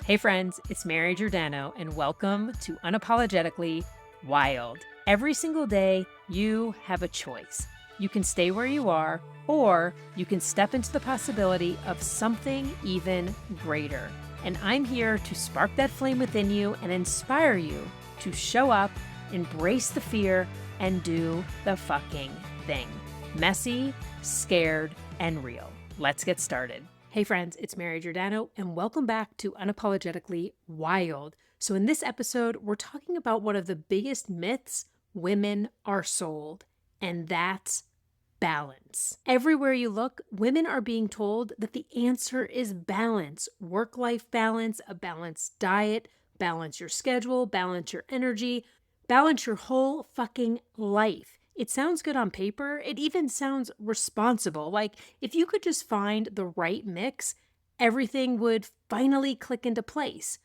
Hey friends, it's Mary Giordano, and welcome to Unapologetically Wild. Every single day, you have a choice. You can stay where you are, or you can step into the possibility of something even greater. And I'm here to spark that flame within you and inspire you to show up, embrace the fear, and do the fucking thing. Messy, scared, and real. Let's get started. Hey friends, it's Mary Giordano, and welcome back to Unapologetically Wild. So in this episode, we're talking about one of the biggest myths women are sold, and that's balance. Everywhere you look, women are being told that the answer is balance. Work-life balance, a balanced diet, balance your schedule, balance your energy, balance your whole fucking life. It sounds good on paper. It even sounds responsible. Like if you could just find the right mix, everything would finally click into place.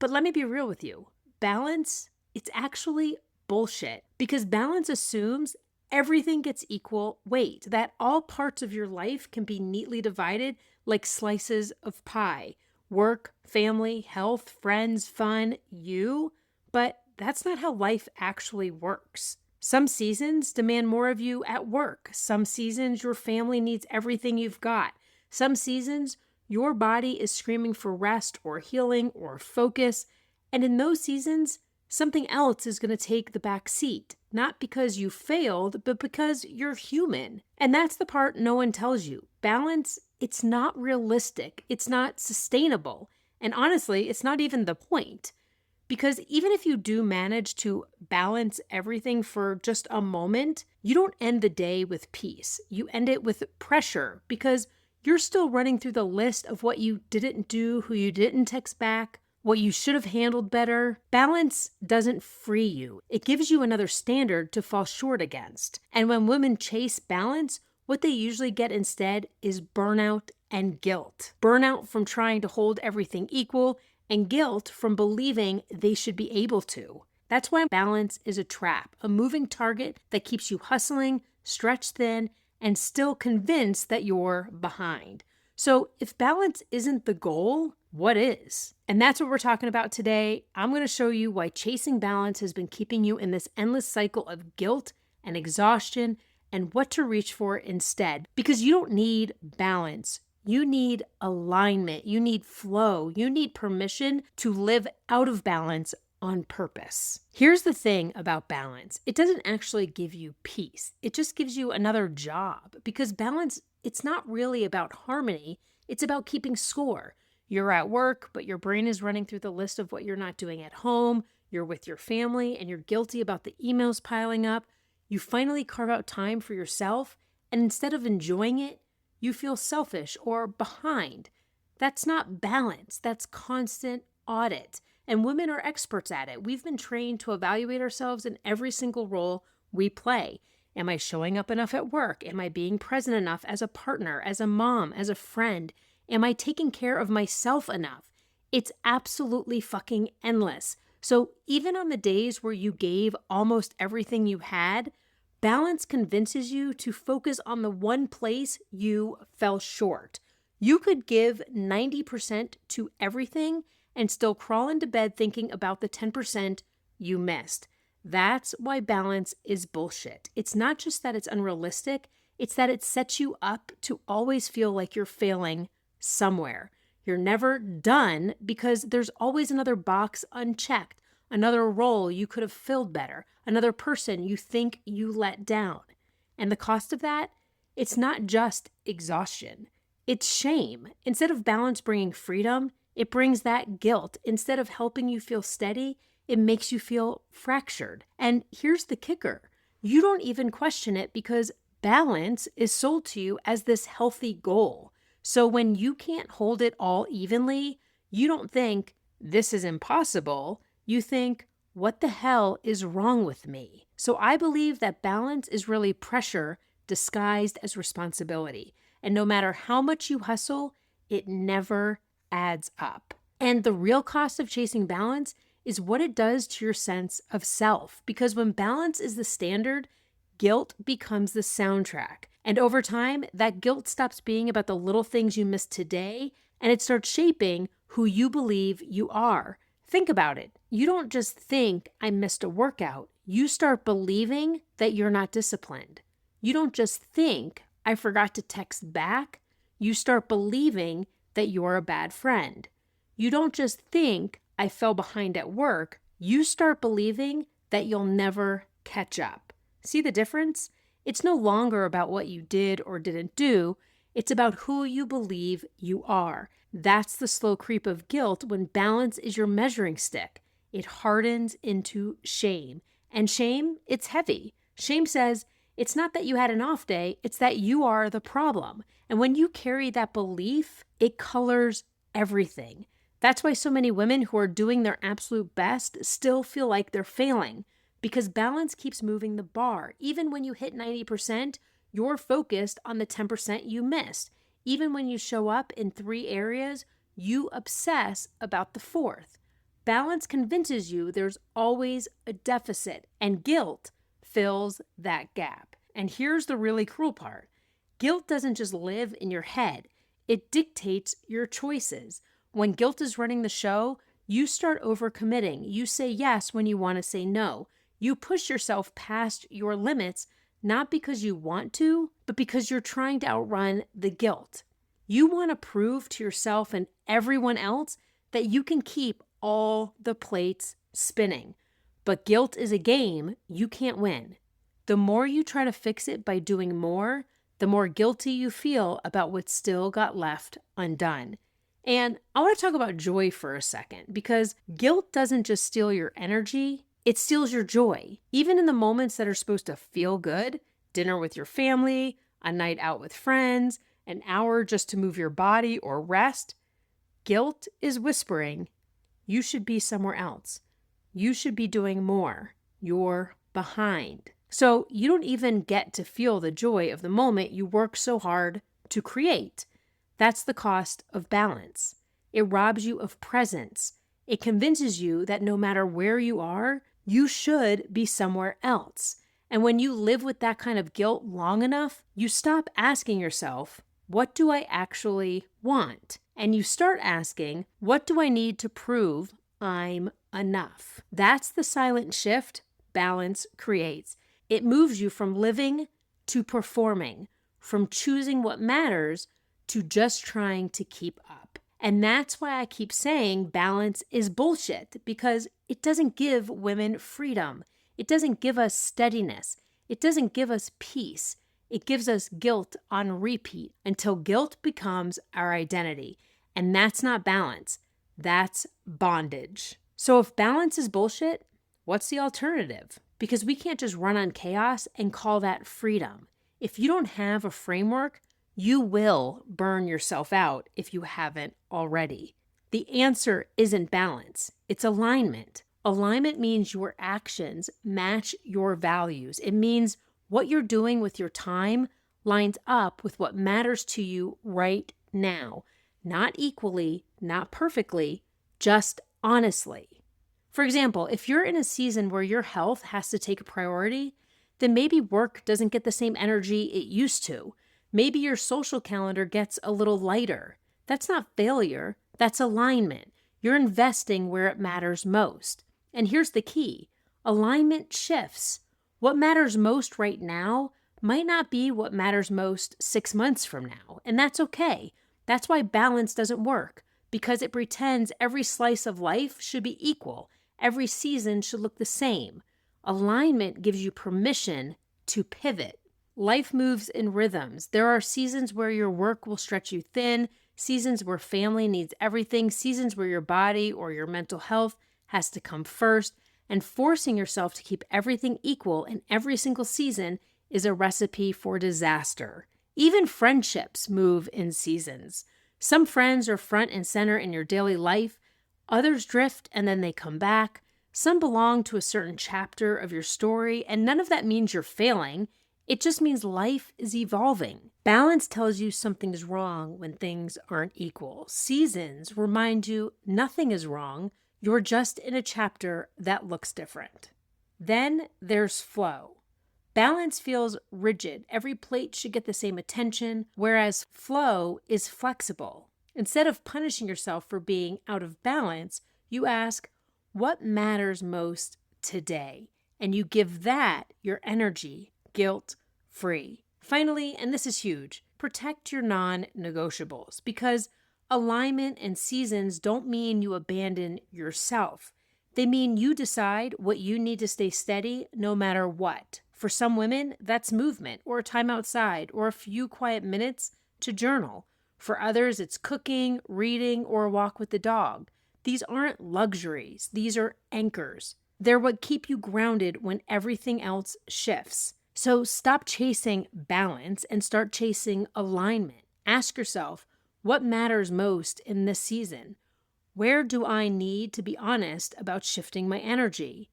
But let me be real with you. Balance, it's actually bullshit, because balance assumes everything gets equal weight, that all parts of your life can be neatly divided like slices of pie. Work, family, health, friends, fun, you. But that's not how life actually works. Some seasons demand more of you at work. Some seasons your family needs everything you've got. Some seasons your body is screaming for rest or healing or focus. And in those seasons, something else is going to take the back seat. Not because you failed, but because you're human. And that's the part no one tells you. Balance, it's not realistic. It's not sustainable. And honestly, it's not even the point. Because even if you do manage to balance everything for just a moment, you don't end the day with peace. You end it with pressure because you're still running through the list of what you didn't do, who you didn't text back, what you should have handled better. Balance doesn't free you. It gives you another standard to fall short against. And when women chase balance, what they usually get instead is burnout and guilt. Burnout from trying to hold everything equal, and guilt from believing they should be able to. That's why balance is a trap, a moving target that keeps you hustling, stretched thin, and still convinced that you're behind. So if balance isn't the goal, what is? And that's what we're talking about today. I'm going to show you why chasing balance has been keeping you in this endless cycle of guilt and exhaustion, and what to reach for instead. Because you don't need balance. You need alignment, you need flow, you need permission to live out of balance on purpose. Here's the thing about balance. It doesn't actually give you peace. It just gives you another job, because balance, it's not really about harmony. It's about keeping score. You're at work, but your brain is running through the list of what you're not doing at home. You're with your family and you're guilty about the emails piling up. You finally carve out time for yourself, and instead of enjoying it, you feel selfish or behind. That's not balance. That's constant audit. And women are experts at it. We've been trained to evaluate ourselves in every single role we play. Am I showing up enough at work? Am I being present enough as a partner, as a mom, as a friend? Am I taking care of myself enough? It's absolutely fucking endless. So even on the days where you gave almost everything you had, balance convinces you to focus on the one place you fell short. You could give 90% to everything and still crawl into bed thinking about the 10% you missed. That's why balance is bullshit. It's not just that it's unrealistic, it's that it sets you up to always feel like you're failing somewhere. You're never done because there's always another box unchecked. Another role you could have filled better, another person you think you let down. And the cost of that, it's not just exhaustion, it's shame. Instead of balance bringing freedom, it brings that guilt. Instead of helping you feel steady, it makes you feel fractured. And here's the kicker. You don't even question it because balance is sold to you as this healthy goal. So when you can't hold it all evenly, you don't think, this is impossible. You think, what the hell is wrong with me? So I believe that balance is really pressure disguised as responsibility. And no matter how much you hustle, it never adds up. And the real cost of chasing balance is what it does to your sense of self. Because when balance is the standard, guilt becomes the soundtrack. And over time, that guilt stops being about the little things you missed today and it starts shaping who you believe you are. Think about it. You don't just think I missed a workout. You start believing that you're not disciplined. You don't just think I forgot to text back. You start believing that you're a bad friend. You don't just think I fell behind at work. You start believing that you'll never catch up. See the difference? It's no longer about what you did or didn't do. It's about who you believe you are. That's the slow creep of guilt when balance is your measuring stick. It hardens into shame. And shame, it's heavy. Shame says, it's not that you had an off day, it's that you are the problem. And when you carry that belief, it colors everything. That's why so many women who are doing their absolute best still feel like they're failing, because balance keeps moving the bar. Even when you hit 90%, you're focused on the 10% you missed. Even when you show up in 3 areas, you obsess about the 4th. Balance convinces you there's always a deficit, and guilt fills that gap. And here's the really cruel part. Guilt doesn't just live in your head. It dictates your choices. When guilt is running the show, you start overcommitting. You say yes when you want to say no. You push yourself past your limits, not because you want to, but because you're trying to outrun the guilt. You want to prove to yourself and everyone else that you can keep all the plates spinning. But guilt is a game you can't win. The more you try to fix it by doing more, the more guilty you feel about what still got left undone. And I want to talk about joy for a second, because guilt doesn't just steal your energy, it steals your joy. Even in the moments that are supposed to feel good, dinner with your family, a night out with friends, an hour just to move your body or rest, guilt is whispering, you should be somewhere else. You should be doing more. You're behind. So you don't even get to feel the joy of the moment you work so hard to create. That's the cost of balance. It robs you of presence. It convinces you that no matter where you are, you should be somewhere else. And when you live with that kind of guilt long enough, you stop asking yourself, what do I actually want? And you start asking, what do I need to prove I'm enough? That's the silent shift balance creates. It moves you from living to performing, from choosing what matters to just trying to keep up. And that's why I keep saying balance is bullshit, because it doesn't give women freedom. It doesn't give us steadiness. It doesn't give us peace. It gives us guilt on repeat until guilt becomes our identity. And that's not balance. That's bondage. So if balance is bullshit, what's the alternative? Because we can't just run on chaos and call that freedom. If you don't have a framework, you will burn yourself out if you haven't already. The answer isn't balance. It's alignment. Alignment means your actions match your values. It means what you're doing with your time lines up with what matters to you right now. Not equally, not perfectly, just honestly. For example, if you're in a season where your health has to take a priority, then maybe work doesn't get the same energy it used to. Maybe your social calendar gets a little lighter. That's not failure, that's alignment. You're investing where it matters most. And here's the key. Alignment shifts. What matters most right now might not be what matters most 6 months from now. And that's okay. That's why balance doesn't work, because it pretends every slice of life should be equal. Every season should look the same. Alignment gives you permission to pivot. Life moves in rhythms. There are seasons where your work will stretch you thin, seasons where family needs everything, seasons where your body or your mental health has to come first, and forcing yourself to keep everything equal in every single season is a recipe for disaster. Even friendships move in seasons. Some friends are front and center in your daily life, others drift and then they come back. Some belong to a certain chapter of your story, and none of that means you're failing. It just means life is evolving. Balance tells you something's wrong when things aren't equal. Seasons remind you nothing is wrong. You're just in a chapter that looks different. Then there's flow. Balance feels rigid. Every plate should get the same attention, whereas flow is flexible. Instead of punishing yourself for being out of balance, you ask, what matters most today? And you give that your energy, guilt-free. Finally, and this is huge, protect your non-negotiables, because alignment and seasons don't mean you abandon yourself. They mean you decide what you need to stay steady no matter what. For some women, that's movement or a time outside or a few quiet minutes to journal. For others, it's cooking, reading, or a walk with the dog. These aren't luxuries. These are anchors. They're what keep you grounded when everything else shifts. So stop chasing balance and start chasing alignment. Ask yourself, what matters most in this season? Where do I need to be honest about shifting my energy?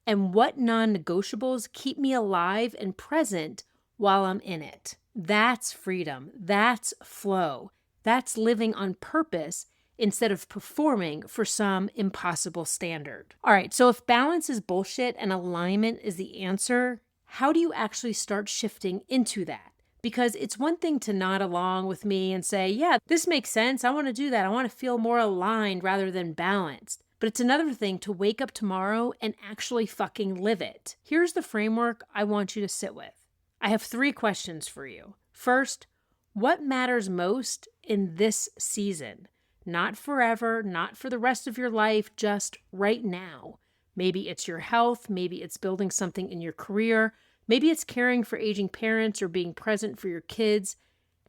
And what non-negotiables keep me alive and present while I'm in it? That's freedom. That's flow. That's living on purpose instead of performing for some impossible standard. All right, so if balance is bullshit and alignment is the answer, how do you actually start shifting into that? Because it's one thing to nod along with me and say, yeah, this makes sense. I want to do that. I want to feel more aligned rather than balanced. But it's another thing to wake up tomorrow and actually fucking live it. Here's the framework I want you to sit with. I have 3 questions for you. First, what matters most in this season? Not forever, not for the rest of your life, just right now. Maybe it's your health, maybe it's building something in your career, maybe it's caring for aging parents or being present for your kids.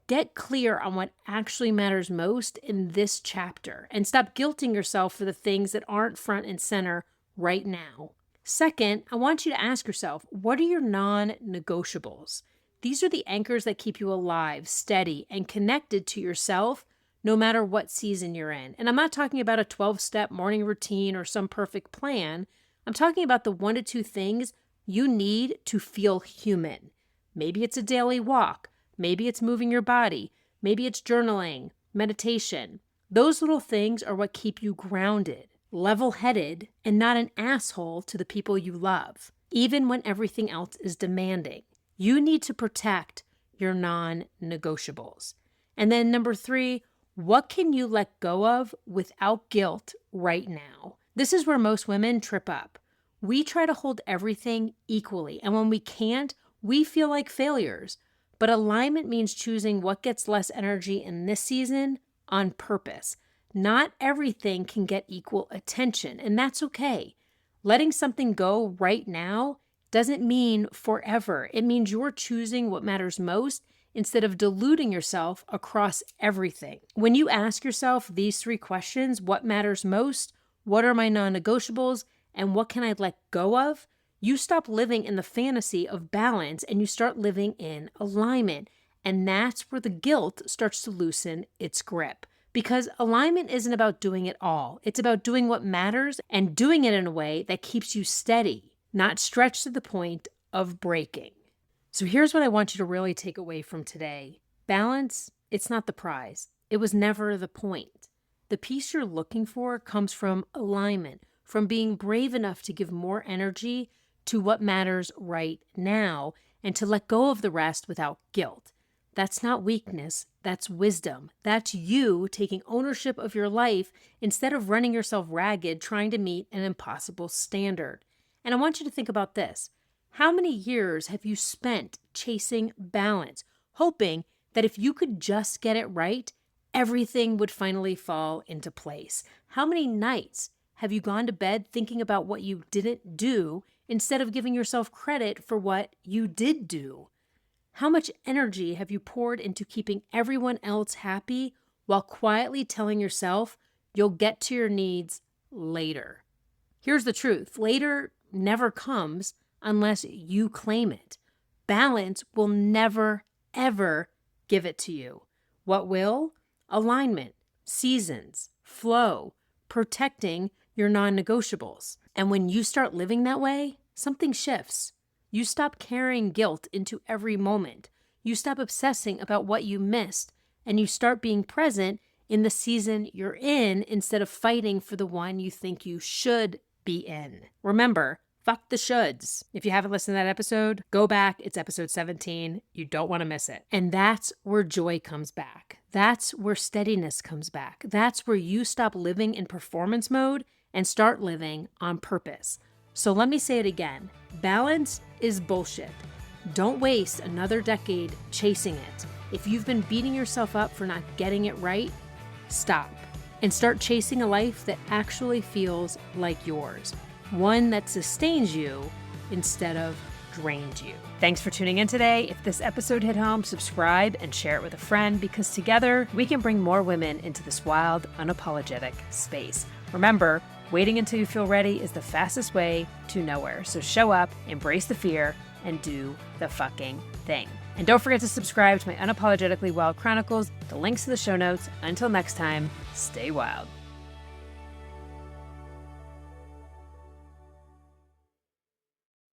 Get clear on what actually matters most in this chapter and stop guilting yourself for the things that aren't front and center right now. Second, I want you to ask yourself, what are your non-negotiables? These are the anchors that keep you alive, steady, and connected to yourself no matter what season you're in. And I'm not talking about a 12-step morning routine or some perfect plan. I'm talking about the 1 to 2 things you need to feel human. Maybe it's a daily walk. Maybe it's moving your body. Maybe it's journaling, meditation. Those little things are what keep you grounded, level-headed, and not an asshole to the people you love, even when everything else is demanding. You need to protect your non-negotiables. And then number 3, what can you let go of without guilt right now? This is where most women trip up. We try to hold everything equally, and when we can't, we feel like failures. But alignment means choosing what gets less energy in this season on purpose. Not everything can get equal attention, and that's okay. Letting something go right now doesn't mean forever. It means you're choosing what matters most instead of diluting yourself across everything. When you ask yourself these 3 questions, what matters most, what are my non-negotiables, and what can I let go of, you stop living in the fantasy of balance and you start living in alignment. And that's where the guilt starts to loosen its grip. Because alignment isn't about doing it all. It's about doing what matters and doing it in a way that keeps you steady, not stretched to the point of breaking. So here's what I want you to really take away from today. Balance, it's not the prize. It was never the point. The piece you're looking for comes from alignment, from being brave enough to give more energy to what matters right now and to let go of the rest without guilt. That's not weakness, that's wisdom. That's you taking ownership of your life instead of running yourself ragged trying to meet an impossible standard. And I want you to think about this. How many years have you spent chasing balance, hoping that if you could just get it right, everything would finally fall into place? How many nights have you gone to bed thinking about what you didn't do instead of giving yourself credit for what you did do? How much energy have you poured into keeping everyone else happy while quietly telling yourself you'll get to your needs later? Here's the truth. Later never comes unless you claim it. Balance will never, ever give it to you. What will? Alignment, seasons, flow, protecting your non-negotiables. And when you start living that way, something shifts. You stop carrying guilt into every moment. You stop obsessing about what you missed, and you start being present in the season you're in instead of fighting for the one you think you should be in. Remember, Fuck the shoulds. If you haven't listened to that episode, go back. It's episode 17. You don't want to miss it. And that's where joy comes back. That's where steadiness comes back. That's where you stop living in performance mode and start living on purpose. So let me say it again. Balance is bullshit. Don't waste another decade chasing it. If you've been beating yourself up for not getting it right, stop and start chasing a life that actually feels like yours. One that sustains you instead of drains you. Thanks for tuning in today. If this episode hit home, subscribe and share it with a friend, because together we can bring more women into this wild, unapologetic space. Remember, waiting until you feel ready is the fastest way to nowhere. So show up, embrace the fear, and do the fucking thing. And don't forget to subscribe to my Unapologetically Wild Chronicles. The links to the show notes. Until next time, stay wild.